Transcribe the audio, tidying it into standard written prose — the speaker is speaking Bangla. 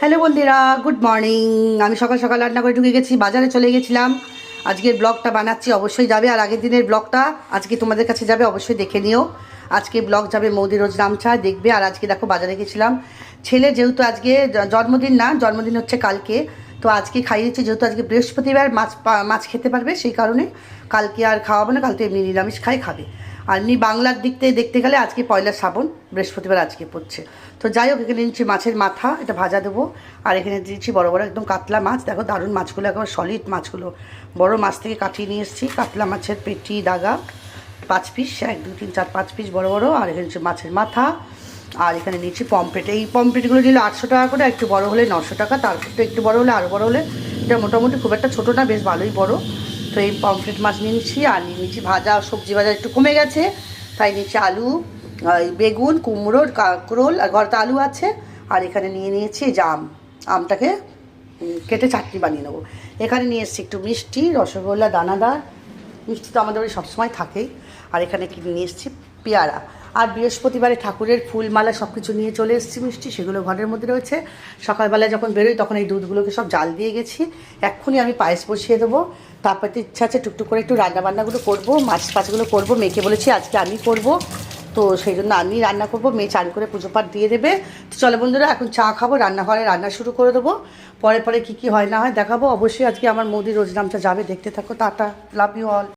হ্যালো বন্ধুরা, গুড মর্নিং। আমি সকাল সকাল রান্না করে ঢুকে গেছি, বাজারে চলে গেছিলাম। আজকের ব্লগটা বানাচ্ছি, অবশ্যই যাবে। আর আগের দিনের ব্লগটা আজকে তোমাদের কাছে যাবে, অবশ্যই দেখে নিও। আজকে ব্লগ যাবে মৌদি রোজ নামছা, দেখবে। আর আজকে দেখো বাজারে গেছিলাম। ছেলে যেহেতু আজকে জন্মদিন না, জন্মদিন হচ্ছে কালকে, তো আজকে খাইয়েছি। যেহেতু আজকে বৃহস্পতিবার মাছ খেতে পারবে, সেই কারণে কালকে আর খাওয়াবো না, কালকে এমনি নিরামিষ খাবে। আর এমনি বাংলার দিক থেকে দেখতে গেলে আজকে পয়লা শ্রাবণ, বৃহস্পতিবার আজকে পড়ছে। তো যাই হোক, এখানে নিচ্ছি মাছের মাথা, এটা ভাজা দেবো। আর এখানে দিচ্ছি বড় বড় একদম কাতলা মাছ। দেখো দারুণ মাছগুলো, একবার সলিড মাছগুলো। বড় মাছ থেকে কাটিয়ে নিয়ে এসেছি কাতলা মাছের পেটি দাগা 5 পিস, 1 2 3 4 5 পিস বড় বড়। আর এখানে হচ্ছে মাছের মাথা। আর এখানে নিচ্ছি পমফ্রেট। এই পমফ্রেটগুলো নিলে 800 টাকা করে, একটু বড় হলে 900 টাকা, তারপর তো একটু বড় হলে আরও বড় হলে। এটা মোটামুটি খুব একটা ছোটো না, বেশ ভালোই বড়। তো এই পমফ্রেট মাছ নিয়ে নিচ্ছি। আর নিয়ে নিচ্ছি ভাজা, সবজি ভাজা একটু কমে গেছে, তাই নিচ্ছি আলু, বেগুন, কুমড়োর, কাঁকরোল, আর ঘরতে আলু আছে। আর এখানে নিয়ে নিয়েছি জাম, আমটাকে কেটে চাটনি বানিয়ে নেবো। এখানে নিয়ে এসেছি একটু মিষ্টি, রসগোল্লা দানাদার। মিষ্টি তো আমাদের বাড়ি সবসময় থাকেই। আর এখানে কিনে নিয়ে এসেছি পেয়ারা। আর বৃহস্পতিবারে ঠাকুরের ফুলমালা সব কিছু নিয়ে চলে এসেছি মিষ্টি, সেগুলো ঘরের মধ্যে রয়েছে। সকালবেলায় যখন বেরোই তখন এই দুধগুলোকে সব জাল দিয়ে গেছি। এক্ষুনি আমি পায়েস বসিয়ে দেবো। তারপর তো ইচ্ছা আছে টুকটুক করে একটু রান্নাবান্নাগুলো করবো, মাছ টাছগুলো করবো। মেয়েকে বলেছি আজকে আমি করব, তো সেই জন্য আমি রান্না করবো। মেয়ে চান করে পুজো পাঠ দিয়ে দেবে। তো চলো বন্ধুরা, এখন চা খাবো, রান্নাঘরে রান্না শুরু করে দেবো। পরে পরে কী কী হয় না হয় দেখাবো। অবশ্যই আজকে আমার মৌদি রোজ নামটা যাবে, দেখতে থাকো। Tata, love you all.